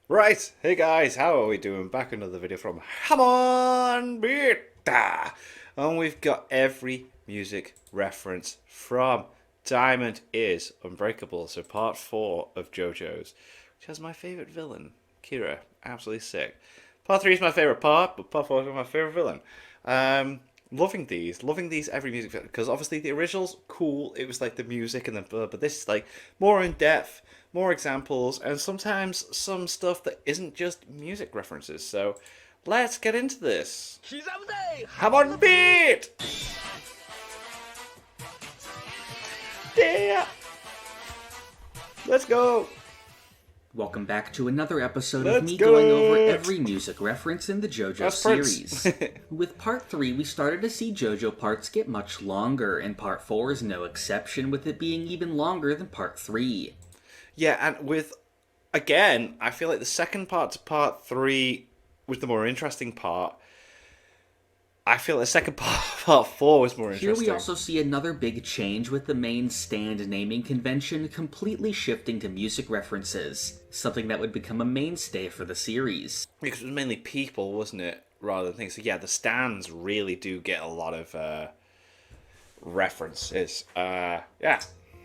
Right, hey guys, how are we doing? Back another video from Hamon Beta. And we've got every music reference from Diamond is Unbreakable, so part 4 of JoJo's, which has my favourite villain, Kira. Absolutely sick. Part 3 is my favourite part, but part 4 is my favourite villain. Loving these every music because obviously the original's cool. It was like the music and the but this is like more in depth, more examples, and sometimes some stuff that isn't just music references. So let's get into this. Have on beat. Yeah. Let's go. Welcome back to another episode Let's of me go. going over every music reference in the JoJo That's series. Prince. With part 3, we started to see JoJo parts get much longer, and part 4 is no exception, with it being even longer than part 3. Yeah, and again, I feel like the second part to part 3 was the more interesting part. I feel the second part 4 was more interesting. Here we also see another big change with the main stand naming convention completely shifting to music references, something that would become a mainstay for the series. Because it was mainly people, wasn't it, rather than things. So yeah, the stands really do get a lot of references. Yeah.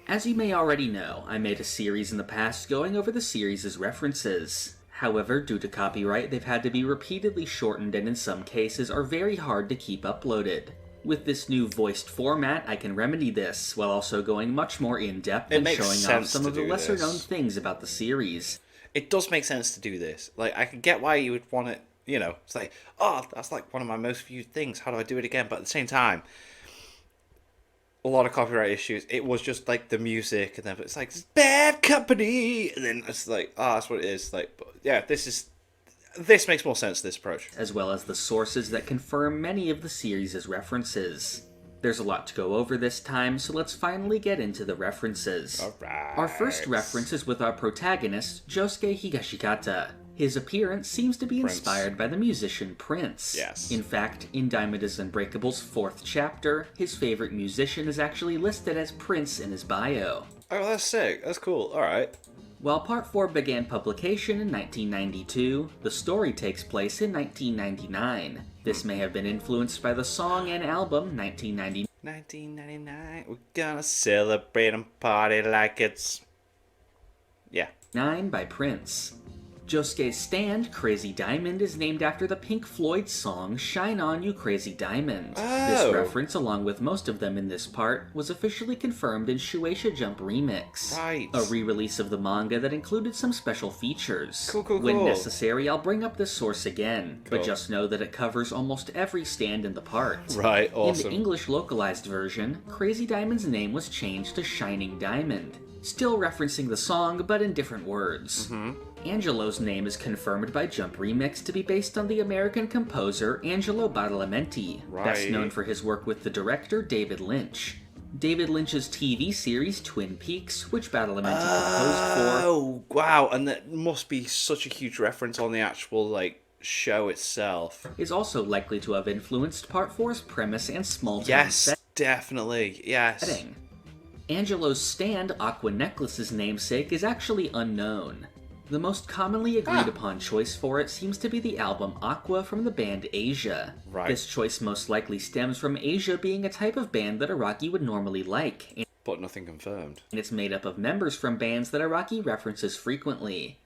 As you may already know, I made a series in the past going over the series' references. However, due to copyright, they've had to be repeatedly shortened and in some cases are very hard to keep uploaded. With this new voiced format, I can remedy this, while also going much more in-depth and showing off some of the lesser-known things about the series. It does make sense to do this. Like, I can get why you would want it, you know, it's like, oh, that's like one of my most viewed things, how do I do it again? But at the same time, a lot of copyright issues. It was just like the music, and then it's like bad company, and then it's like, oh, that's what it is. Like, but yeah, this makes more sense. This approach, as well as the sources that confirm many of the series' references. There's a lot to go over this time, so let's finally get into the references. all right. Our first reference is with our protagonist, Josuke Higashikata. His appearance seems to be inspired by the musician Prince. Yes. In fact, in Diamond is Unbreakable's 4th chapter, his favorite musician is actually listed as Prince in his bio. Oh, that's sick. That's cool. All right. While Part 4 began publication in 1992, the story takes place in 1999. This may have been influenced by the song and album 1999, we're gonna celebrate and party like it's... Yeah. 9 by Prince. Josuke's stand, Crazy Diamond, is named after the Pink Floyd song Shine On You Crazy Diamond. Oh. This reference, along with most of them in this part, was officially confirmed in Shueisha Jump Remix. Right. A re-release of the manga that included some special features. Cool. When necessary, I'll bring up this source again, Cool. but just know that it covers almost every stand in the part. Right, awesome. In the English localized version, Crazy Diamond's name was changed to Shining Diamond, still referencing the song, but in different words. Angelo's name is confirmed by Jump Remix to be based on the American composer Angelo Badalamenti, best known for his work with the director David Lynch. David Lynch's TV series Twin Peaks, which Badalamenti composed for. Oh, wow, and that must be such a huge reference on the actual, like, show itself. Is also likely to have influenced Part 4's premise and small-town Yes, definitely, yes. setting. Angelo's stand, Aqua Necklace's namesake, is actually unknown. The most commonly agreed upon choice for it seems to be the album Aqua from the band Asia. Right. This choice most likely stems from Asia being a type of band that Araki would normally like, But nothing confirmed. and it's made up of members from bands that Araki references frequently.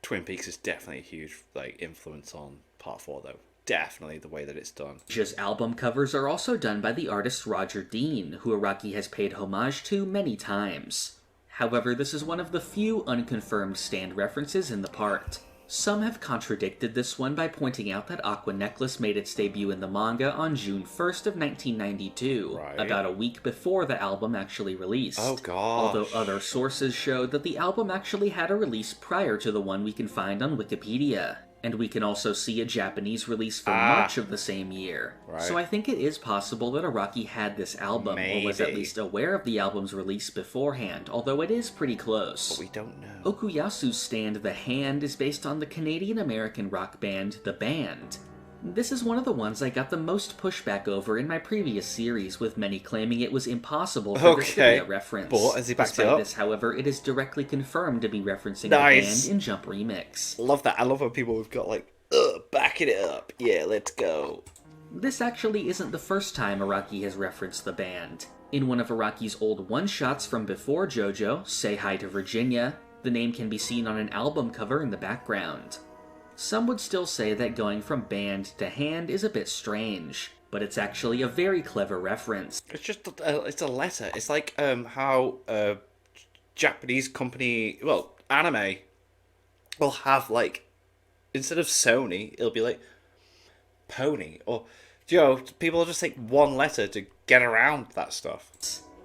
Twin Peaks is definitely a huge, like, influence on Part 4, though. Definitely the way that it's done. Asia's album covers are also done by the artist Roger Dean, who Araki has paid homage to many times. However, this is one of the few unconfirmed stand references in the part. Some have contradicted this one by pointing out that Aqua Necklace made its debut in the manga on June 1st of 1992, Right. about a week before the album actually released. Oh, gosh. Although other sources showed that the album actually had a release prior to the one we can find on Wikipedia. And we can also see a Japanese release for March of the same year. Right. So I think it is possible that Araki had this album, or was at Maybe. least aware of the album's release beforehand, although it is pretty close. But we don't know. Okuyasu's stand The Hand is based on the Canadian-American rock band The Band. This is one of the ones I got the most pushback over in my previous series, with many claiming it was impossible for this to be a reference. But has he backed it Despite up? this, however, it is directly confirmed to be referencing the Nice. band in Jump Remix. Love that. I love when people have got like, backing it up. Yeah, let's go. This actually isn't the first time Araki has referenced the band. In one of Araki's old one-shots from before JoJo, Say Hi to Virginia, the name can be seen on an album cover in the background. Some would still say that going from band to hand is a bit strange, but it's actually a very clever reference. It's just it's a letter. It's like how Japanese company, well, anime, will have like, instead of Sony, it'll be like Pony, or people just take one letter to get around that stuff.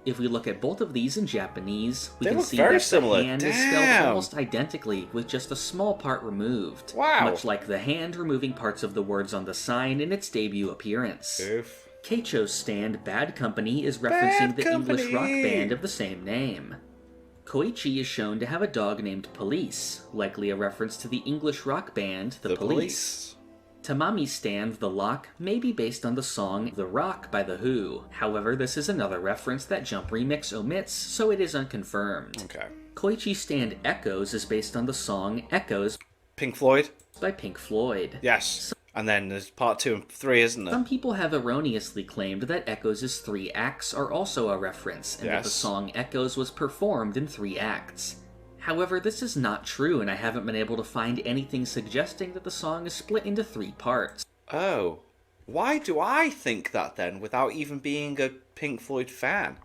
If we look at both of these in Japanese, we They can look see very that similar. the hand is spelled Damn. almost identically, with just a small part removed. Wow. Much like the hand removing parts of the words on the sign in its debut appearance. Oof. Keicho's stand Bad Company is referencing Bad the English rock Company. band of the same name. Koichi is shown to have a dog named Police, likely a reference to the English rock band The Police. Tamami's stand The Lock may be based on the song The Rock by The Who. However, this is another reference that Jump Remix omits, so it is unconfirmed. Okay. Koichi's stand Echoes is based on the song Echoes Pink Floyd? by Pink Floyd. Yes. And then there's part 2 and 3, isn't there? Some people have erroneously claimed that Echoes' 3 acts are also a reference, and that the Yes. song Echoes was performed in 3 acts. However, this is not true, and I haven't been able to find anything suggesting that the song is split into 3 parts. Oh. Why do I think that then, without even being a Pink Floyd fan?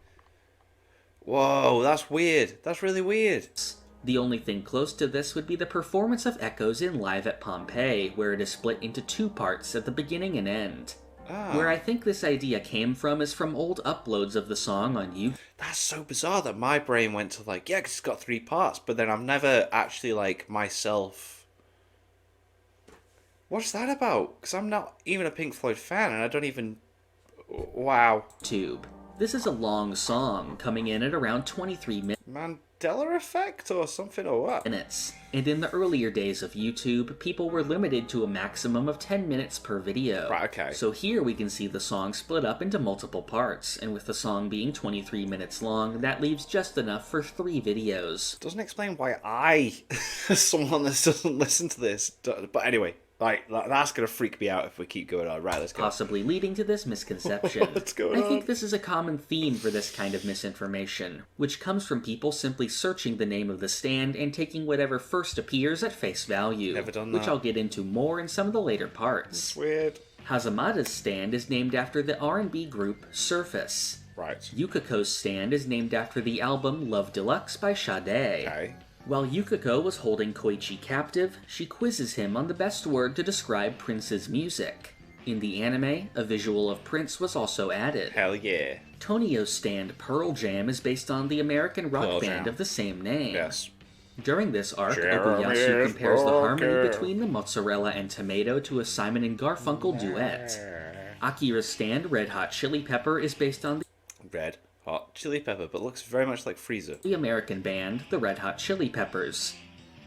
Whoa, that's weird. That's really weird. The only thing close to this would be the performance of Echoes in Live at Pompeii, where it is split into 2 parts at the beginning and end. Where I think this idea came from is from old uploads of the song on YouTube. That's so bizarre that my brain went to like, yeah, 'cause it's got 3 parts, but then I've never actually like myself. What's that about? Because I'm not even a Pink Floyd fan, and I don't even. Wow. This is a long song, coming in at around 23 Mandela effect or something, or what? minutes. And in the earlier days of YouTube, people were limited to a maximum of 10 minutes per video. Right, okay. So here we can see the song split up into multiple parts, and with the song being 23 minutes long, that leaves just enough for 3 videos. Doesn't explain why I, as someone that doesn't listen to this, but anyway, like that's gonna freak me out if we keep going on. Right, let's go. Possibly leading to this misconception. What's going I think on? this is a common theme for this kind of misinformation, which comes from people simply searching the name of the stand and taking whatever first appears at face value, Never done which that. I'll get into more in some of the later parts. It's weird. Hazamada's stand is named after the R&B group Surface. Right. Yukiko's stand is named after the album Love Deluxe by Sade. Okay. While Yukiko was holding Koichi captive, she quizzes him on the best word to describe Prince's music. In the anime, a visual of Prince was also added. Hell yeah. Tonio's stand Pearl Jam is based on the American rock Pearl band Jam. of the same name. Yes. During this arc, Jeremy Oguyasu compares the harmony Parker. between the mozzarella and tomato to a Simon and Garfunkel duet. Akira's stand Red Hot Chili Pepper is based on Red Hot Chili Pepper, but looks very much like Freezer. the American band the Red Hot Chili Peppers.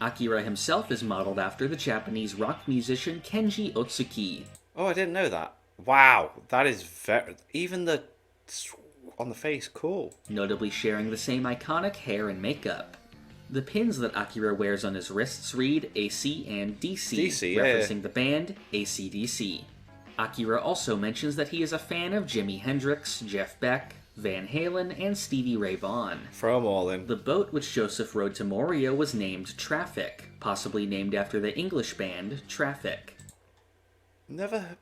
Akira himself is modeled after the Japanese rock musician Kenji Otsuki. Oh, I didn't know that. Wow, that is very. Even the on the face, cool. Notably sharing the same iconic hair and makeup. The pins that Akira wears on his wrists read AC and DC, DC, yeah. referencing the band AC/DC. Akira also mentions that he is a fan of Jimi Hendrix, Jeff Beck, Van Halen, and Stevie Ray Vaughan. Throw them all in. The boat which Joseph rode to Moria was named Traffic, possibly named after the English band Traffic. Never.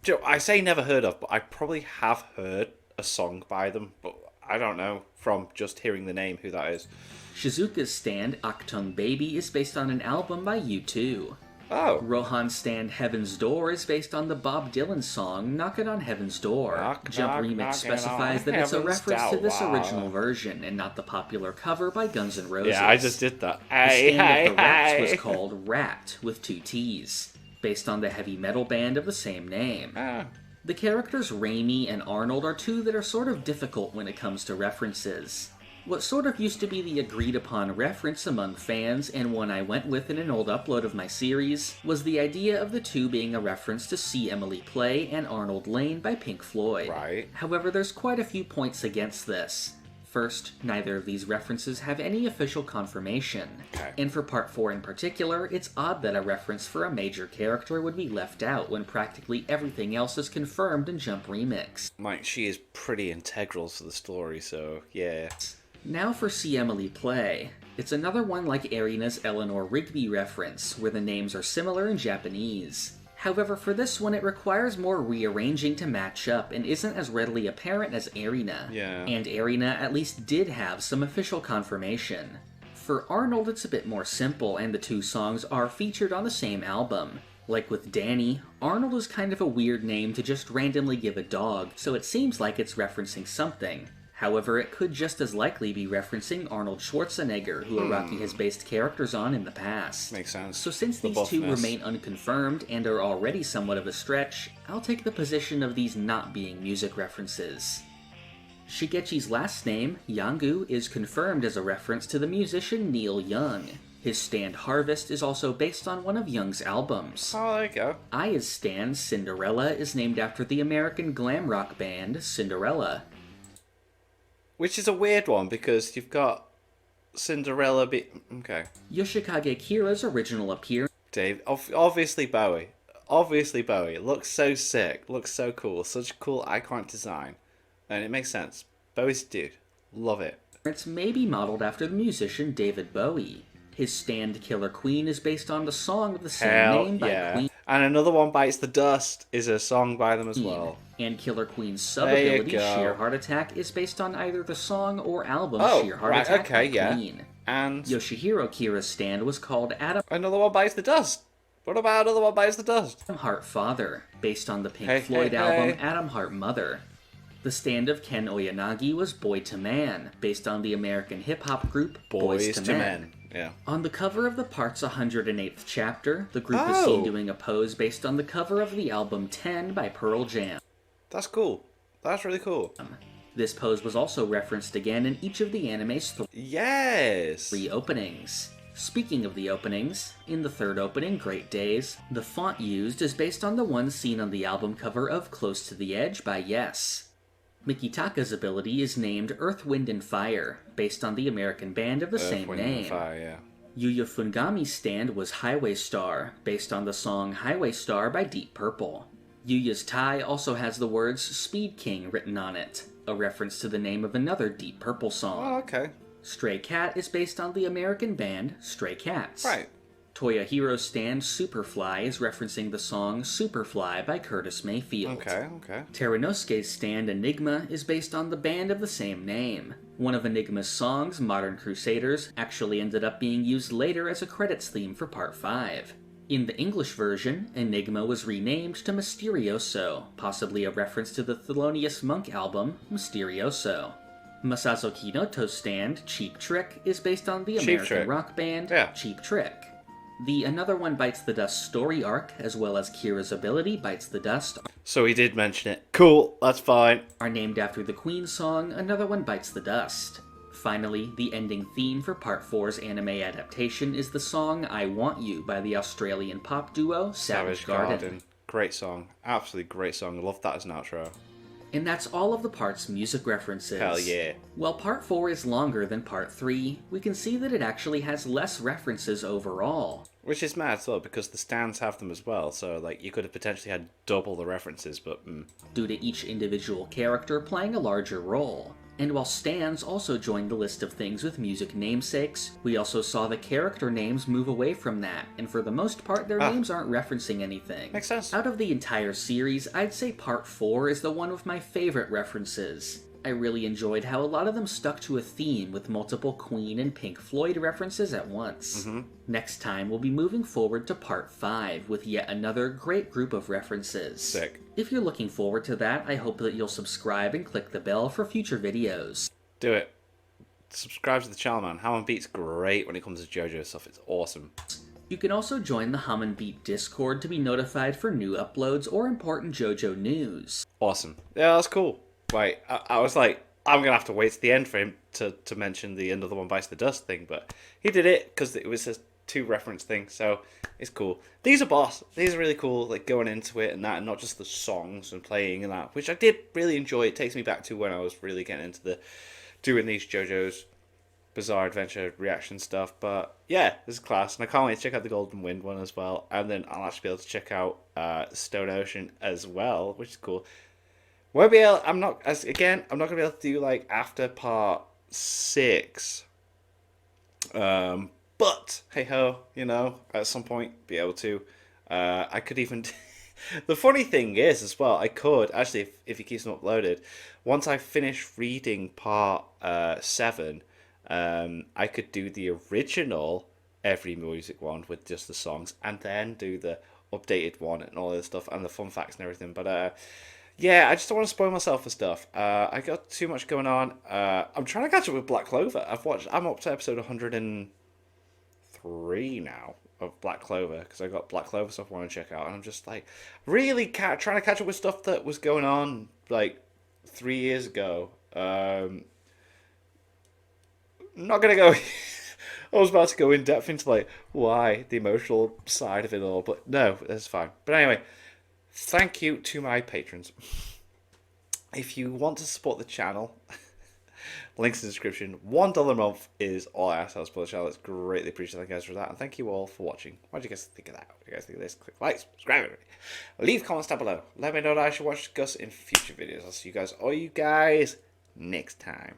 Joe, I say never heard of, but I probably have heard a song by them, but I don't know from just hearing the name who that is. Shizuka's stand Achtung Baby is based on an album by U2. Oh. Rohan's stand Heaven's Door is based on the Bob Dylan song Knockin' on Heaven's Door. Knock, Jump knock, Remix knockin' specifies on that it's a heaven's reference to door. this Wow. original version and not the popular cover by Guns N' Roses. Yeah, I just did that. The Hey, stand hey, of the Rats hey. was called Rat with 2 T's, based on the heavy metal band of the same name. Ah. The characters Raimi and Arnold are 2 that are sort of difficult when it comes to references. What sort of used to be the agreed upon reference among fans, and one I went with in an old upload of my series, was the idea of the two being a reference to See Emily Play and Arnold Lane by Pink Floyd. Right. However, there's quite a few points against this. First, neither of these references have any official confirmation. Okay. And for Part 4 in particular, it's odd that a reference for a major character would be left out when practically everything else is confirmed in Jump Remix. Mike, she is pretty integral to the story, so yeah. Now for See Emily Play. It's another one like Erina's Eleanor Rigby reference, where the names are similar in Japanese. However, for this one it requires more rearranging to match up and isn't as readily apparent as Erina. Yeah. And Erina at least did have some official confirmation. For Arnold it's a bit more simple, and the two songs are featured on the same album. Like with Danny, Arnold is kind of a weird name to just randomly give a dog, so it seems like it's referencing something. However, it could just as likely be referencing Arnold Schwarzenegger, who Araki has based characters on in the past. Makes sense. So since The these two buffiness. remain unconfirmed and are already somewhat of a stretch, I'll take the position of these not being music references. Shigechi's last name, Yangu, is confirmed as a reference to the musician Neil Young. His stand Harvest is also based on one of Young's albums. Oh, there you go. Aya's stand, Cinderella, is named after the American glam rock band Cinderella. Which is a weird one because you've got Cinderella okay. Yoshikage Kira's original appearance Dave, obviously Bowie. Obviously Bowie. Looks so sick. Looks so cool. Such a cool iconic design. And it makes sense. Bowie's a dude. Love it. may be modeled after the musician David Bowie. His stand Killer Queen is based on the song of the same Hell name by yeah. Queen. And another one, Bites the Dust, is a song by them as well. And Killer Queen's There you sub-ability, go. Sheer Heart Attack, is based on either the song or album Oh, Sheer Heart right, Attack okay, by yeah. Queen. And Yoshihiro Kira's stand was called Adam another one, Bites the Dust. What about another one, Bites the Dust? Hart Father, based on the Pink Hey, Floyd hey, album hey. Adam Hart Mother. The stand of Ken Oyanagi was Boy to Man, based on the American hip-hop group Boys to Men. Yeah. On the cover of the Part's 108th chapter, the group is Oh. seen doing a pose based on the cover of the album 10 by Pearl Jam. That's cool. That's really cool. This pose was also referenced again in each of the anime's Yes. three openings. Speaking of the openings, in the third opening, Great Days, the font used is based on the one seen on the album cover of Close to the Edge by Yes. Mikitaka's ability is named Earth, Wind, and Fire, based on the American band of the Earth, same Wind, and name. Fire, yeah. Yuya Fungami's stand was Highway Star, based on the song Highway Star by Deep Purple. Yuya's tie also has the words Speed King written on it, a reference to the name of another Deep Purple song. Oh, okay. Stray Cat is based on the American band Stray Cats. Right. Toyahiro's stand Superfly is referencing the song Superfly by Curtis Mayfield. Okay, okay. Teranosuke's stand Enigma is based on the band of the same name. One of Enigma's songs, Modern Crusaders, actually ended up being used later as a credits theme for Part 5. In the English version, Enigma was renamed to Mysterioso, possibly a reference to the Thelonious Monk album, Mysterioso. Masazo Kinoto's stand, Cheap Trick, is based on the Cheap American Trick. rock band Yeah. Cheap Trick. The Another One Bites the Dust story arc, as well as Kira's ability Bites the Dust, So he did mention it. Cool, that's fine. are named after the Queen song Another One Bites the Dust. Finally, the ending theme for Part 4's anime adaptation is the song I Want You by the Australian pop duo Savage Garden. Great song. Absolutely great song. I love that as an outro. And that's all of the Part's music references. Hell yeah. While Part 4 is longer than Part 3, we can see that it actually has less references overall. Which is mad as well, because the stands have them as well, so like you could have potentially had double the references, but Due to each individual character playing a larger role. And while stands also joined the list of things with music namesakes, we also saw the character names move away from that, and for the most part their names aren't referencing anything. makes sense. Out of the entire series, I'd say Part 4 is the one with my favorite references. I really enjoyed how a lot of them stuck to a theme with multiple Queen and Pink Floyd references at once. Next time, we'll be moving forward to Part 5 with yet another great group of references. Sick. If you're looking forward to that, I hope that you'll subscribe and click the bell for future videos. Do it. Subscribe to the channel, man. Hammond Beat's great when it comes to JoJo stuff. It's awesome. You can also join the Hum and Beat Discord to be notified for new uploads or important JoJo news. Awesome. Yeah, that's cool. Right, I was like, I'm gonna have to wait to the end for him to mention the Another One Bites the Dust thing, but he did it because it was a two reference thing, so it's cool. These are boss. These are really cool, like going into it and that, and not just the songs and playing and that, which I did really enjoy. It takes me back to when I was really getting into the doing these JoJo's Bizarre Adventure reaction stuff. But yeah, this is class, and I can't wait to check out the Golden Wind one as well, and then I'll actually be able to check out Stone Ocean as well, which is cool. Won't be able. I'm not I'm not gonna be able to do like after part 6. But hey ho, at some point be able to. I could even. The funny thing is, as well, I could actually, if he keeps them uploaded, once I finish reading part 7, I could do the original Every Music one with just the songs, and then do the updated one and all this stuff and the fun facts and everything. But yeah, I just don't want to spoil myself for stuff. I got too much going on. I'm trying to catch up with Black Clover. I'm up to episode 103 now of Black Clover, because I got Black Clover stuff I want to check out, and I'm just like really trying to catch up with stuff that was going on like 3 years ago. Not gonna go. I was about to go in depth into like why the emotional side of it all, but no, that's fine. But anyway, thank you to my patrons. If you want to support the channel, links in the description. $1 a month is all I ask to support the channel. It's greatly appreciated. Thank you guys for that, and thank you all for watching. What do you guys think of that? What do you guys think of this? Click like, subscribe, leave comments down below. Let me know that I should watch Gus in future videos. I'll see you guys next time.